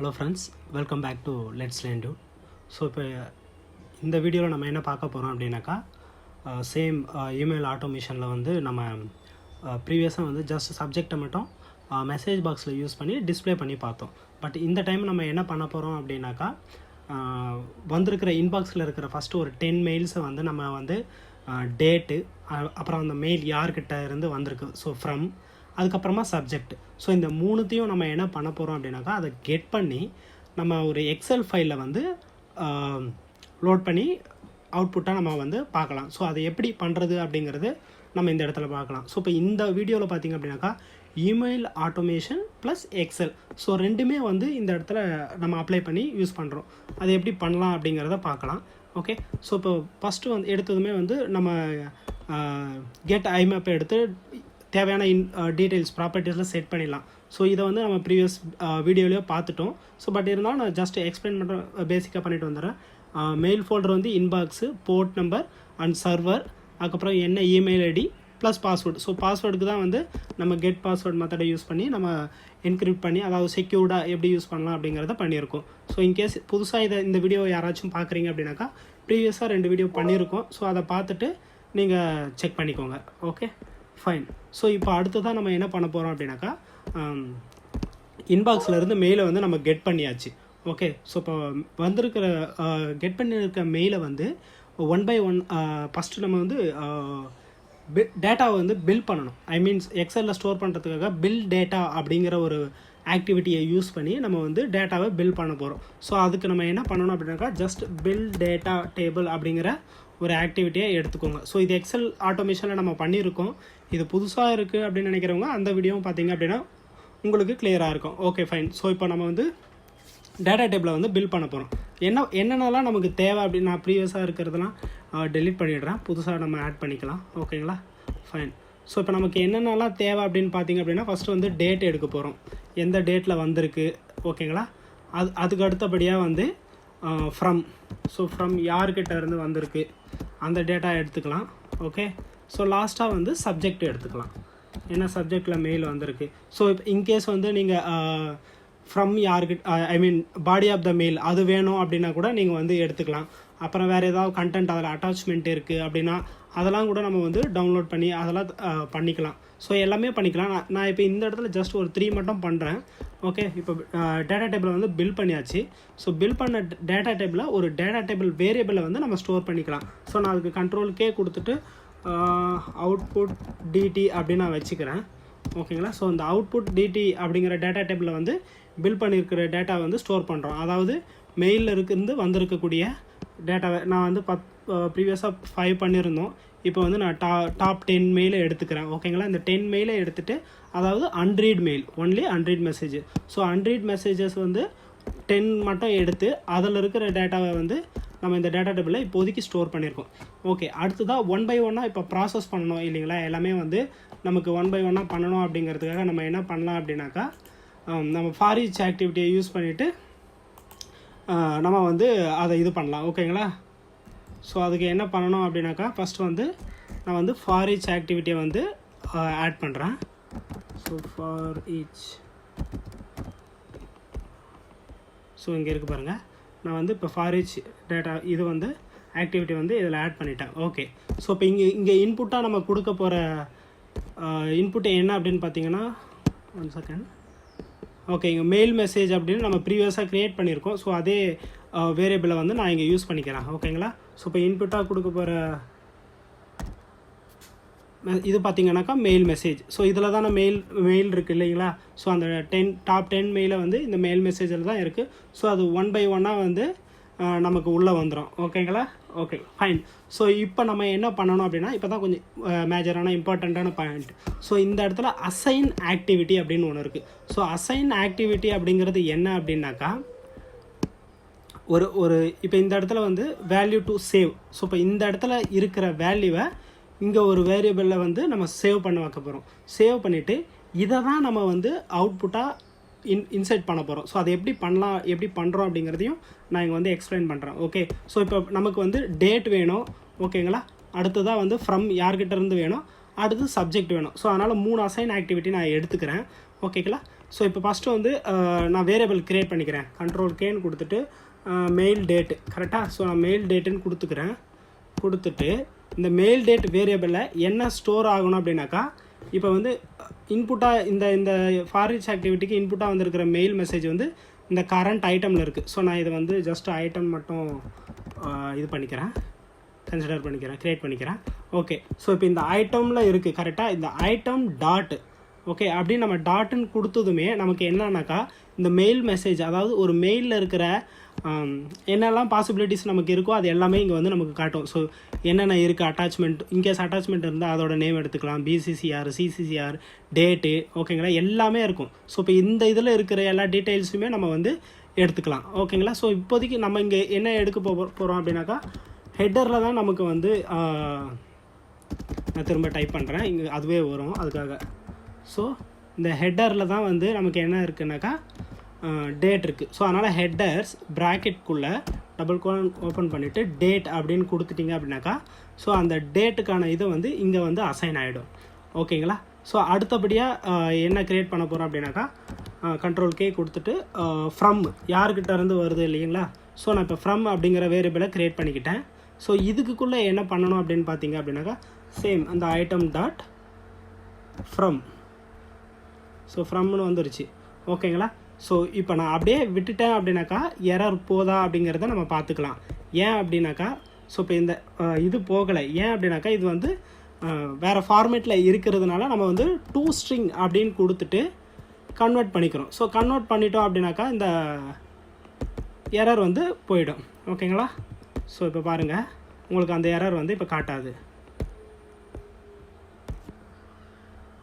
Hello friends, welcome back to let's learn too. So இப்போ இந்த வீடியோவில் நம்ம என்ன பார்க்க போகிறோம் அப்படின்னாக்கா, சேம் இமெயில் ஆட்டோமேஷனில் வந்து நம்ம ப்ரீவியஸாக வந்து ஜஸ்ட் சப்ஜெக்டை மட்டும் மெசேஜ் பாக்ஸில் யூஸ் பண்ணி டிஸ்பிளே பண்ணி பார்த்தோம். பட் இந்த டைம் நம்ம என்ன பண்ண போகிறோம் அப்படின்னாக்கா, வந்திருக்கிற இன்பாக்ஸில் இருக்கிற ஃபஸ்ட்டு ஒரு 10 மெயில்ஸை வந்து நம்ம வந்து டேட்டு, அப்புறம் அந்த மெயில் யார்கிட்ட இருந்து வந்திருக்கு, ஸோ ஃப்ரம், அதுக்கப்புறமா சப்ஜெக்ட். ஸோ இந்த மூணுத்தையும் நம்ம என்ன பண்ண போகிறோம் அப்படின்னாக்கா, அதை கெட் பண்ணி நம்ம ஒரு எக்ஸல் ஃபைலில் வந்து லோட் பண்ணி அவுட்புட்டாக நம்ம வந்து பார்க்கலாம். ஸோ அதை எப்படி பண்ணுறது அப்படிங்கிறது நம்ம இந்த இடத்துல பார்க்கலாம். ஸோ இப்போ இந்த வீடியோவில் பார்த்திங்க அப்படின்னாக்கா, email automation plus Excel, so ரெண்டுமே வந்து இந்த இடத்துல நம்ம அப்ளை பண்ணி யூஸ் பண்ணுறோம். அதை எப்படி பண்ணலாம் அப்படிங்கிறத பார்க்கலாம். ஓகே, ஸோ இப்போ ஃபஸ்ட்டு வந்து எடுத்ததுமே வந்து நம்ம கெட் ஐமேப்பை எடுத்து தேவையான டீட்டெயில்ஸ் ப்ராப்பர்ட்டிஸில் செட் பண்ணிடலாம். ஸோ இதை வந்து நம்ம ப்ரீவியஸ் வீடியோலேயோ பார்த்துட்டோம். ஸோ பட் இருந்தாலும் நான் ஜஸ்ட் எக்ஸ்பிளைன் பண்ணுறேன், பேசிக்காக பண்ணிட்டு வந்துடுறேன். மெயில் ஃபோல்டர் வந்து inbox, port number and server, அதுக்கப்புறம் என்ன email ID plus password. So பாஸ்வேர்டுக்கு தான் வந்து நம்ம கெட் பாஸ்வேர்டு மெத்தடை யூஸ் பண்ணி நம்ம என்கிரிப்ட் பண்ணி, அதாவது செக்யூர்டாக எப்படி யூஸ் பண்ணலாம் அப்படிங்கிறத பண்ணியிருக்கோம். ஸோ இன்கேஸ் புதுசாக இந்த வீடியோ யாராச்சும் பார்க்குறீங்க அப்படின்னாக்கா, ப்ரீவியஸாக 2 வீடியோ பண்ணியிருக்கோம். ஸோ அதை பார்த்துட்டு நீங்கள் செக் பண்ணிக்கோங்க. Okay, fine. ஸோ இப்போ அடுத்ததான் நம்ம என்ன பண்ண போகிறோம் அப்படின்னாக்கா, இன்பாக்ஸில் இருந்து மெயிலை வந்து நம்ம கெட் பண்ணியாச்சு. ஓகே, ஸோ இப்போ வந்திருக்கிற கெட் பண்ணியிருக்க மெயிலை வந்து 1 by 1 ஃபஸ்ட்டு நம்ம வந்து டேட்டாவை வந்து பில் பண்ணணும். ஐ மீன்ஸ் எக்ஸலில் ஸ்டோர் பண்ணுறதுக்காக பில் டேட்டா அப்படிங்கிற ஒரு ஆக்டிவிட்டியை யூஸ் பண்ணி நம்ம வந்து டேட்டாவை பில் பண்ண போகிறோம். ஸோ அதுக்கு நம்ம என்ன பண்ணணும் அப்படின்னாக்கா, ஜஸ்ட் பில் டேட்டா டேபிள் அப்படிங்கிற ஒரு ஆக்டிவிட்டியை எடுத்துக்கோங்க. ஸோ இது எக்ஸல் ஆட்டோமேஷனில் நம்ம பண்ணியிருக்கோம். இது புதுசாக இருக்குது அப்படின்னு நினைக்கிறவங்க அந்த வீடியோவும் பார்த்தீங்க அப்படின்னா உங்களுக்கு கிளியராக இருக்கும். Okay, fine. ஸோ இப்போ நம்ம வந்து டேட்டா டேபிளை வந்து பில் பண்ண போகிறோம். என்னென்னலாம் நமக்கு தேவை அப்படின்னு நான் ப்ரீவியஸாக இருக்கிறதெல்லாம் டெலிட் பண்ணிடுறேன், புதுசாக நம்ம ஆட் பண்ணிக்கலாம். ஓகேங்களா, ஃபைன். ஸோ இப்போ நமக்கு என்னென்னலாம் தேவை அப்படின்னு பார்த்தீங்க அப்படின்னா, ஃபஸ்ட்டு வந்து டேட் எடுக்க போகிறோம், எந்த டேட்டில் வந்திருக்கு. ஓகேங்களா, அதுக்கு அடுத்தபடியாக வந்து ஃப்ரம், ஸோ ஃப்ரம் யார்கிட்ட இருந்து வந்திருக்கு அந்த டேட்டா எடுத்துக்கலாம். ஓகே, ஸோ லாஸ்ட்டாக வந்து சப்ஜெக்ட் எடுத்துக்கலாம், என்ன சப்ஜெக்டில் மெயில் வந்திருக்கு. ஸோ இப்போ இன்கேஸ் வந்து நீங்கள் ஃப்ரம் யார்கிட்ட, ஐ மீன் பாடி ஆஃப் த மெயில் அது வேணும் அப்படின்னா கூட நீங்கள் வந்து எடுத்துக்கலாம். அப்புறம் வேறு ஏதாவது கண்டென்ட் அதில் அட்டாச்மெண்ட் இருக்குது அப்படின்னா அதெல்லாம் கூட நம்ம வந்து டவுன்லோட் பண்ணி அதெல்லாம் பண்ணிக்கலாம். ஸோ எல்லாமே பண்ணிக்கலாம். நான் இப்போ இந்த இடத்துல ஜஸ்ட் ஒரு 3 மட்டும் பண்ணுறேன். ஓகே, இப்போ டேட்டா டேபிளை வந்து பில் பண்ணியாச்சு. ஸோ பில் பண்ண டேட்டா டேபிளை ஒரு டேட்டா டேபிள் வேரியபிளை வந்து நம்ம ஸ்டோர் பண்ணிக்கலாம். ஸோ நான் அதுக்கு கண்ட்ரோல்கே கொடுத்துட்டு அவுட்புட் டிடி அப்படின்னு நான் வச்சுக்கிறேன். ஓகேங்களா, ஸோ இந்த அவுட்புட் டிடி அப்படிங்கிற டேட்டா டேபிளில் வந்து பில் பண்ணியிருக்கிற டேட்டா வந்து ஸ்டோர் பண்ணுறோம். அதாவது மெயிலில் இருந்து வந்திருக்கக்கூடிய டேட்டாவை நான் வந்து ப்ரீவியஸாக 5 பண்ணியிருந்தோம். இப்போ வந்து நான் டாப் 10 மெயிலை எடுத்துக்கிறேன். ஓகேங்களா, இந்த 10 மெயிலை எடுத்துகிட்டு, அதாவது unread mail, only unread message. So unread messages வந்து 10 மட்டும் எடுத்து அதில் இருக்கிற டேட்டாவை வந்து நம்ம இந்த டேட்டா டேபிளில் இப்போதைக்கு ஸ்டோர் பண்ணியிருக்கோம். ஓகே, அடுத்ததாக 1 by 1 இப்போ ப்ராசஸ் பண்ணணும் இல்லைங்களா. எல்லாமே வந்து நமக்கு 1 by 1 பண்ணணும் அப்படிங்கிறதுக்காக நம்ம என்ன பண்ணலாம் அப்படின்னாக்கா, நம்ம ஃபார் ஈச் ஆக்டிவிட்டியை யூஸ் பண்ணிவிட்டு நம்ம வந்து அதை இது பண்ணலாம். ஓகேங்களா, ஸோ அதுக்கு என்ன பண்ணணும் அப்படின்னாக்கா, ஃபஸ்ட்டு வந்து நான் வந்து ஃபார் ஈச் ஆக்டிவிட்டியை வந்து ஆட் பண்ணுறேன். ஸோ ஃபார் ஈச், ஸோ இங்கே இருக்குது பாருங்கள், நான் வந்து இப்போ ஃபார் ஈச் டேட்டா இது வந்து ஆக்டிவிட்டி வந்து இதில் ஆட் பண்ணிட்டேன். ஓகே, ஸோ இப்போ இங்கே இன்புட்டாக நம்ம கொடுக்க போகிற இன்புட்டு என்ன அப்படின்னு பார்த்தீங்கன்னா, 1 செகண்ட். ஓகே, இங்கே மெயில் மெசேஜ் அப்படின்னு நம்ம ப்ரீவியஸாக க்ரியேட் பண்ணியிருக்கோம். ஸோ அதே வேரியபிளை வந்து நான் இங்கே யூஸ் பண்ணிக்கிறேன். ஓகேங்களா, ஸோ இப்போ இன்புட்டாக கொடுக்க போகிற இது பார்த்தீங்கன்னாக்கா மெயில் மெசேஜ். ஸோ இதில் தானே மெயில் இருக்குது இல்லைங்களா. ஸோ அந்த டாப் 10 மெயிலை வந்து இந்த மெயில் மெசேஜில் தான் இருக்குது. ஸோ அது 1 by 1 வந்து நமக்கு உள்ளே வந்துடும். ஓகேங்களா, ஓகே, ஃபைன். ஸோ இப்போ நம்ம என்ன பண்ணணும் அப்படின்னா, இப்போ தான் கொஞ்சம் மேஜரான இம்பார்ட்டண்ட்டான பாயிண்ட். ஸோ இந்த இடத்துல அசைன் ஆக்டிவிட்டி அப்படின்னு ஒன்று இருக்குது. ஸோ அசைன் ஆக்டிவிட்டி அப்படிங்கிறது என்ன அப்படின்னாக்கா, ஒரு இப்போ இந்த இடத்துல வந்து வேல்யூ டு சேவ். ஸோ இப்போ இந்த இடத்துல இருக்கிற வேல்யூவை இங்கே ஒரு வேரியபிளில் வந்து நம்ம சேவ் பண்ண வைக்க போகிறோம். சேவ் பண்ணிவிட்டு இதை தான் நம்ம வந்து அவுட்புட்டாக இன்சைட் பண்ண போகிறோம். ஸோ அதை எப்படி பண்ணலாம், எப்படி பண்ணுறோம் அப்படிங்கிறதையும் நான் இங்கே வந்து எக்ஸ்பிளைன் பண்ணுறேன். ஓகே, ஸோ இப்போ நமக்கு வந்து டேட் வேணும். ஓகேங்களா, அடுத்ததாக வந்து ஃப்ரம் யார்கிட்ட இருந்து வேணும், அடுத்து சப்ஜெக்ட் வேணும். ஸோ அதனால் 3 அசைன் ஆக்டிவிட்டி நான் எடுத்துக்கிறேன். ஓகேங்களா, ஸோ இப்போ ஃபஸ்ட்டு வந்து நான் வேரியபிள் க்ரியேட் பண்ணிக்கிறேன். கண்ட்ரோல் கேன்னு கொடுத்துட்டு மெயில் டேட்டு கரெக்டாக. ஸோ நான் மெயில் டேட்டுன்னு கொடுத்துட்டு இந்த மெயில் டேட் வேரியபிளில் என்ன ஸ்டோர் ஆகணும் அப்படின்னாக்கா, இப்போ வந்து இன்புட்டாக இந்த ஃபார் ஈச் ஆக்டிவிட்டிக்கு இன்புட்டாக வந்திருக்கிற மெயில் மெசேஜ் வந்து இந்த கரண்ட் ஐட்டமில் இருக்குது. ஸோ நான் இதை வந்து ஜஸ்ட் ஐட்டம் மட்டும் இது பண்ணிக்கிறேன், கன்சிடர் பண்ணிக்கிறேன், க்ரியேட் பண்ணிக்கிறேன். ஓகே, ஸோ இப்போ இந்த ஐட்டமில் இருக்குது கரெக்டாக. இந்த ஐட்டம் டாட் ஓகே அப்படின்னு நம்ம டாட்டுன்னு கொடுத்ததுமே நமக்கு என்னன்னாக்கா, இந்த மெயில் மெசேஜ், அதாவது ஒரு மெயிலில் இருக்கிற என்னெல்லாம் பாசிபிலிட்டிஸ் நமக்கு இருக்கோ அது எல்லாமே இங்கே வந்து நமக்கு காட்டும். ஸோ என்னென்ன இருக்குது அட்டாச்மெண்ட், இன்கேஸ் அட்டாச்மெண்ட் இருந்தால் அதோட நேம் எடுத்துக்கலாம், பிசிசிஆர், சிசிசிஆர், டேட்டு, ஓகேங்களா, எல்லாமே இருக்கும். ஸோ இப்போ இந்த இதில் இருக்கிற எல்லா டீட்டெயில்ஸுமே நம்ம வந்து எடுத்துக்கலாம். ஓகேங்களா. ஸோ இப்போதைக்கு நம்ம இங்கே என்ன எடுக்க போகிறோம் அப்படின்னாக்கா, ஹெட்டரில் தான் நமக்கு வந்து நான் திரும்ப டைப் பண்ணுறேன், இங்கே அதுவே வரும் அதுக்காக. ஸோ இந்த ஹெட்டரில் தான் வந்து நமக்கு என்ன இருக்குன்னாக்கா டேட் இருக்குது. ஸோ அதனால் ஹெட்டர்ஸ் ப்ராக்கெட்குள்ளே டபுள் கோலன் ஓப்பன் பண்ணிவிட்டு டேட் அப்படின்னு கொடுத்துட்டிங்க அப்படின்னாக்கா, ஸோ அந்த டேட்டுக்கான இது வந்து இங்கே வந்து அசைன் ஆகிடும். ஓகேங்களா. ஸோ அடுத்தபடியாக என்ன க்ரியேட் பண்ண போகிறோம் அப்படின்னாக்கா, கண்ட்ரோல் கே கொடுத்துட்டு ஃப்ரம் யார்கிட்ட இருந்து வருது இல்லைங்களா. ஸோ நான் இப்போ ஃப்ரம் அப்படிங்கிற வேரியபிளை க்ரியேட் பண்ணிக்கிட்டேன். ஸோ இதுக்குள்ளே என்ன பண்ணணும் அப்படின்னு பார்த்தீங்க அப்படின்னாக்கா, சேம் அந்த ஐட்டம் டாட் ஃப்ரம், ஸோ ஃப்ரம்னு வந்துருச்சு. ஓகேங்களா. ஸோ இப்போ நான் அப்படியே விட்டுட்டேன் அப்படின்னாக்கா எரர் போதா அப்படிங்கிறத நம்ம பார்த்துக்கலாம். ஏன் அப்படின்னாக்கா, ஸோ இப்போ இந்த இது போகலை. ஏன் அப்படின்னாக்கா இது வந்து வேறு ஃபார்மேட்டில் இருக்கிறதுனால நம்ம வந்து டூ ஸ்ட்ரிங் அப்படின்னு கொடுத்துட்டு கன்வெர்ட் பண்ணிக்கிறோம். ஸோ கன்வெர்ட் பண்ணிட்டோம் அப்படின்னாக்கா இந்த எரர் வந்து போயிடும். ஓகேங்களா. ஸோ இப்போ பாருங்கள், உங்களுக்கு அந்த எரர் வந்து இப்போ காட்டாது.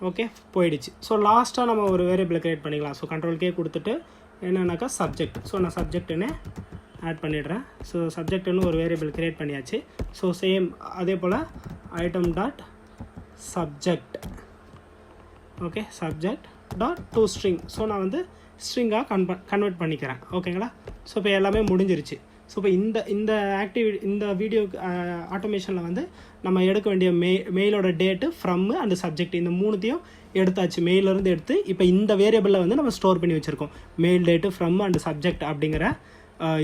ஓகே, போயிடுச்சு. ஸோ லாஸ்ட்டாக நம்ம ஒரு வேரியபிளை க்ரியேட் பண்ணிக்கலாம். ஸோ கண்ட்ரோல் கே கொடுத்துட்டு என்னன்னாக்கா சப்ஜெக்ட், ஸோ நான் சப்ஜெக்ட்டுன்னு ஆட் பண்ணிடுறேன். ஸோ சப்ஜெக்ட்னு ஒரு வேரியபிள் க்ரியேட் பண்ணியாச்சு. ஸோ சேம் அதே போல் item dot subject, okay, subject dot to string, so நான் வந்து ஸ்ட்ரிங்காக கன்வெர்ட் பண்ணிக்கிறேன். ஓகேங்களா. ஸோ இப்போ எல்லாமே முடிஞ்சிருச்சு. ஸோ இப்போ இந்த வீடியோ ஆட்டோமேஷனில் வந்து நம்ம எடுக்க வேண்டிய மெயிலோட டேட்டு, ஃப்ரம்மு அண்ட் சப்ஜெக்ட், இந்த மூணுத்தையும் எடுத்தாச்சு. மெயிலிருந்து எடுத்து இப்போ இந்த வேரியபிளில் வந்து நம்ம ஸ்டோர் பண்ணி வச்சுருக்கோம். Mail date, from and subject அப்படிங்கிற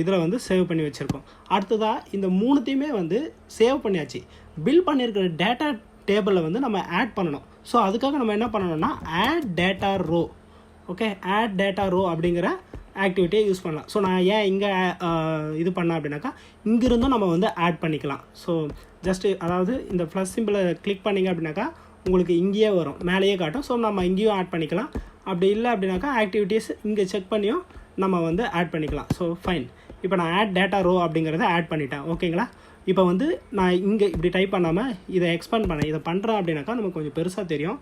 இதில் வந்து சேவ் பண்ணி வச்சுருக்கோம். அடுத்ததாக இந்த மூணுத்தையுமே வந்து சேவ் பண்ணியாச்சு. பில் பண்ணியிருக்கிற டேட்டா டேபிளில் வந்து நம்ம ஆட் பண்ணணும். ஸோ அதுக்காக நம்ம என்ன பண்ணணும்னா add data row, okay, add data row அப்படிங்கிற ஆக்டிவிட்டியை யூஸ் பண்ணலாம். ஸோ நான் ஏன் இங்கே இது பண்ணேன் அப்படின்னாக்கா, இங்கிருந்தும் நம்ம வந்து ஆட் பண்ணிக்கலாம். ஸோ ஜஸ்ட்டு அதாவது இந்த ப்ளஸ் சிம்பிளை கிளிக் பண்ணிங்க அப்படின்னாக்கா உங்களுக்கு இங்கேயே வரும், மேலேயே காட்டும். ஸோ நம்ம இங்கேயும் ஆட் பண்ணிக்கலாம். அப்படி இல்லை அப்படின்னாக்கா ஆக்டிவிட்டீஸ் இங்கே செக் பண்ணியும் நம்ம வந்து ஆட் பண்ணிக்கலாம். ஸோ ஃபைன், இப்போ நான் ஆட் டேட்டா ரோ அப்படிங்கிறத ஆட் பண்ணிட்டேன். ஓகேங்களா. இப்போ வந்து நான் இங்கே இப்படி டைப் பண்ணாமல் இதை எக்ஸ்பேண்ட் பண்ணேன். இதை பண்ணுறேன் அப்படின்னாக்கா நமக்கு கொஞ்சம் பெருசாக தெரியும்.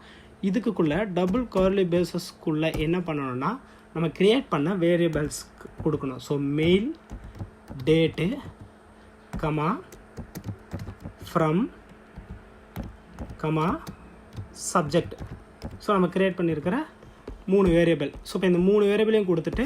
இதுக்குள்ளே டபுள் கர்லி பேசஸ்க்குள்ளே என்ன பண்ணணும்னா நம்ம க்ரியேட் பண்ண வேரியபிள்ஸ் கொடுக்கணும். So mail date comma from comma subject, so நம்ம க்ரியேட் பண்ணியிருக்கிற 3 வேரியபிள். ஸோ இப்போ இந்த 3 வேரியபிளையும் கொடுத்துட்டு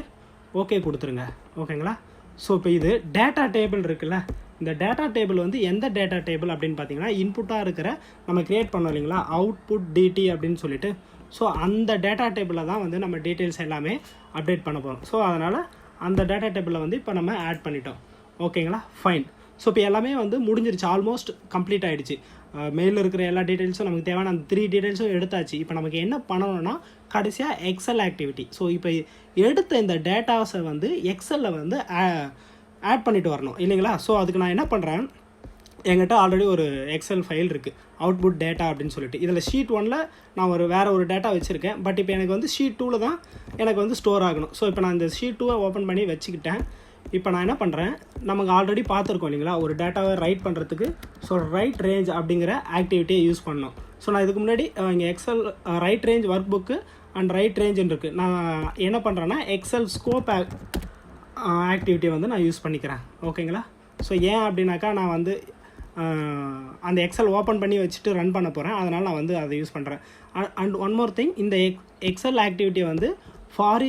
ஓகே கொடுத்துருங்க. ஓகேங்களா. ஸோ இப்போ இது டேட்டா டேபிள் இருக்குல்ல, இந்த டேட்டா டேபிள் வந்து எந்த டேட்டா டேபிள் அப்படின்னு பார்த்தீங்கன்னா, இன்புட்டாக இருக்கிற நம்ம க்ரியேட் பண்ணோம் இல்லைங்களா, அவுட்புட் டிடி அப்படின்னு சொல்லிட்டு, ஸோ அந்த டேட்டா டேபிளில் தான் வந்து நம்ம டீட்டெயில்ஸ் எல்லாமே அப்டேட் பண்ண போகிறோம். ஸோ அதனால் அந்த டேட்டா டேபிளில் வந்து இப்போ நம்ம ஆட் பண்ணிட்டோம். ஓகேங்களா, ஃபைன். ஸோ இப்போ எல்லாமே வந்து முடிஞ்சிருச்சு, ஆல்மோஸ்ட் கம்ப்ளீட் ஆகிடுச்சு. மெயிலில் இருக்கிற எல்லா டீட்டெயில்ஸும் நமக்கு தேவையான அந்த 3 டீட்டெயில்ஸும் எடுத்தாச்சு. இப்போ நமக்கு என்ன பண்ணணும்னா கடைசியாக எக்ஸல் ஆக்டிவிட்டி. ஸோ இப்போ எடுத்த இந்த டேட்டாஸை வந்து எக்ஸலில் வந்து ஆட் பண்ணிட்டு வரணும் இல்லைங்களா. ஸோ அதுக்கு நான் என்ன பண்ணுறேன், என்கிட்ட ஆல்ரெடி ஒரு எக்ஸல் ஃபைல் இருக்குது, அவுட்புட் டேட்டா அப்படின்னு சொல்லிட்டு. இதில் ஷீட் 1ல் நான் வேறு ஒரு டேட்டா வச்சுருக்கேன். பட் இப்போ எனக்கு வந்து ஷீட் 2ல் தான் எனக்கு வந்து ஸ்டோர் ஆகணும். ஸோ இப்போ நான் இந்த ஷீட் 2 ஓப்பன் பண்ணி வச்சுக்கிட்டேன். இப்போ நான் என்ன பண்ணுறேன், நமக்கு ஆல்ரெடி பார்த்துருக்கோம் இல்லைங்களா ஒரு டேட்டாவை ரைட் பண்ணுறதுக்கு. ஸோ ரைட் ரேஞ்ச் அப்படிங்கிற ஆக்டிவிட்டியை யூஸ் பண்ணோம். ஸோ நான் இதுக்கு முன்னாடி இங்கே Excel write range workbook and write ரேஞ்சுன்னு இருக்குது. நான் என்ன பண்ணுறேன்னா எக்ஸல் ஸ்கோப் ஆக்டிவிட்டியை வந்து நான் யூஸ் பண்ணிக்கிறேன். ஓகேங்களா. ஸோ ஏன் அப்படின்னாக்கா நான் வந்து அந்த எக்ஸல் ஓப்பன் பண்ணி வச்சுட்டு ரன் பண்ண போகிறேன், அதனால் நான் வந்து அதை யூஸ் பண்ணுறேன். அண்ட் ஒன் மோர் திங், இந்த எக்ஸல் ஆக்டிவிட்டியை வந்து ஃபார்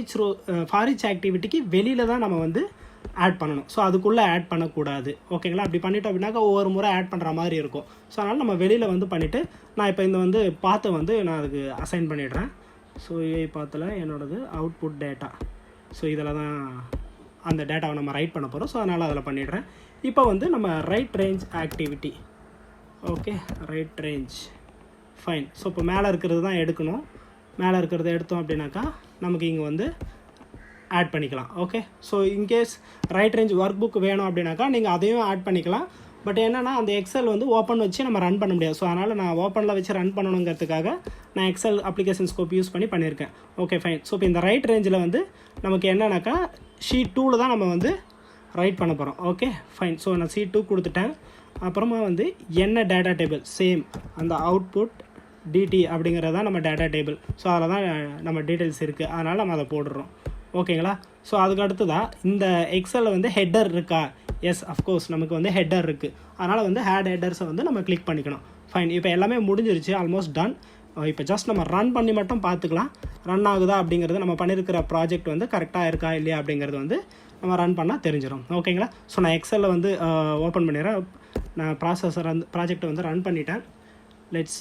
ஈச் ஆக்டிவிட்டிக்கு வெளியில் தான் நம்ம வந்து ஆட் பண்ணணும். ஸோ அதுக்குள்ளே ஆட் பண்ணக்கூடாது. ஓகேங்களா. அப்படி பண்ணிட்டோம் அப்படின்னாக்கா ஒவ்வொரு முறை ஆட் பண்ணுற மாதிரி இருக்கும். ஸோ அதனால் நம்ம வெளியில் வந்து பண்ணிவிட்டு நான் இப்போ இந்த வந்து பார்த்து வந்து நான் அதுக்கு அசைன் பண்ணிடுறேன். ஸோ UiPathல என்னோடது அவுட்புட் டேட்டா. ஸோ இதில் தான் அந்த டேட்டாவை நம்ம ரைட் பண்ண போகிறோம். ஸோ அதனால் அதில் பண்ணிடுறேன். இப்போ வந்து நம்ம right range activity. Okay, right range fine. So இப்போ மேலே இருக்கிறது தான் எடுக்கணும். மேலே இருக்கிறத எடுத்தோம் அப்படின்னாக்கா நமக்கு இங்கே வந்து ஆட் பண்ணிக்கலாம். Okay, so in case right range work book வேணும் அப்படின்னாக்கா நீங்கள் அதையும் ஆட் பண்ணிக்கலாம். பட் என்னென்னா அந்த எக்ஸல் வந்து ஓப்பன் வச்சு நம்ம ரன் பண்ண முடியாது. ஸோ அதனால் நான் ஓப்பனில் வச்சு ரன் பண்ணணுங்கிறதுக்காக நான் எக்ஸல் அப்ளிகேஷன் ஸ்கோப் யூஸ் பண்ணியிருக்கேன். Okay fine. ஸோ இப்போ இந்த ரைட் ரேஞ்சில் வந்து நமக்கு என்னன்னாக்கா ஷீட் 2ல் தான் நம்ம வந்து ரைட் பண்ண போகிறோம். Okay fine. ஸோ நான் ஷீட் 2 கொடுத்துட்டேன். அப்புறமா வந்து என்ன டேட்டா டேபிள் சேம் அந்த அவுட்புட் டிடி அப்படிங்கிறது தான் நம்ம டேட்டா டேபிள். ஸோ அதில் தான் நம்ம டீட்டெயில்ஸ் இருக்குது. அதனால் நம்ம அதை போடுறோம். ஓகேங்களா? ஸோ அதுக்கு அடுத்ததாக இந்த எக்ஸலில் வந்து ஹெட்டர் இருக்கா? எஸ், அஃப்கோர்ஸ் நமக்கு வந்து ஹெட்டர் இருக்குது. அதனால் வந்து ஹெட்டர்ஸை வந்து நம்ம கிளிக் பண்ணிக்கணும். ஃபைன். இப்போ எல்லாமே முடிஞ்சிருச்சு, ஆல்மோஸ்ட் டன். இப்போ ஜஸ்ட் நம்ம ரன் பண்ணி மட்டும் பார்த்துக்கலாம் ரன் ஆகுதா அப்படிங்கிறது. நம்ம பண்ணியிருக்கிற ப்ராஜெக்ட் வந்து கரெக்டாக இருக்கா இல்லையா அப்படிங்கிறது வந்து நம்ம ரன் பண்ணால் தெரிஞ்சிடும். ஓகேங்களா? ஸோ நான் எக்ஸலில் வந்து ஓப்பன் பண்ணிடுறேன். நான் ப்ராஜெக்டை வந்து ரன் பண்ணிட்டேன். Let's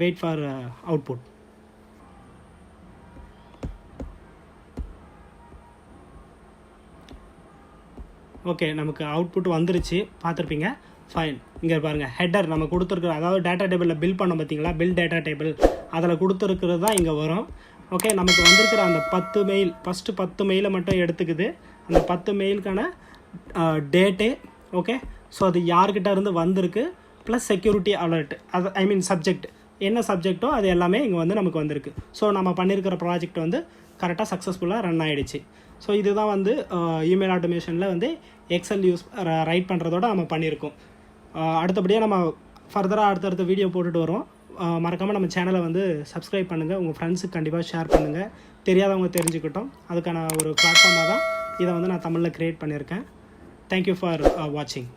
wait for output. Okay, நமக்கு அவுட்புட் வந்துருச்சு, பார்த்துருப்பீங்க. ஃபைன். இங்கே பாருங்கள், ஹெட்டர் நம்ம கொடுத்துருக்குற, அதாவது டேட்டா டேபிளில் பில் பண்ணோம் பார்த்தீங்களா, பில் டேட்டா டேபிள், அதில் கொடுத்துருக்கிறது தான் இங்கே வரும். ஓகே, நமக்கு வந்திருக்கிற அந்த 10 மெயில், ஃபஸ்ட்டு 10 மெயிலை மட்டும் எடுத்துக்குது. அந்த 10 மெயிலுக்கான டேட்டு. ஓகே, ஸோ அது யார்கிட்ட இருந்து வந்திருக்கு, ப்ளஸ் செக்யூரிட்டி அலர்ட், அது சப்ஜெக்ட், என்ன சப்ஜெக்டோ அது எல்லாமே இங்கே வந்து நமக்கு வந்திருக்கு. ஸோ நம்ம பண்ணியிருக்கிற ப்ராஜெக்ட் வந்து கரெக்டாக சக்ஸஸ்ஃபுல்லாக ரன் ஆகிடுச்சு. ஸோ இதுதான் வந்து இமெயில் ஆட்டோமேஷனில் வந்து எக்ஸல் ரைட் பண்ணுறதோட நம்ம பண்ணியிருக்கோம். அடுத்தபடியாக நம்ம ஃபர்தராக அடுத்தடுத்த வீடியோ போட்டுட்டு வரோம். மறக்காமல் நம்ம சேனலை வந்து சப்ஸ்கிரைப் பண்ணுங்கள். உங்கள் ஃப்ரெண்ட்ஸுக்கு கண்டிப்பாக ஷேர் பண்ணுங்கள். தெரியாதவங்க தெரிஞ்சுக்கிட்டோம். அதுக்கான ஒரு பிளாட்ஃபார்மாக தான் இதை வந்து நான் தமிழில் க்ரியேட் பண்ணியிருக்கேன். தேங்க்யூ ஃபார் வாட்சிங்.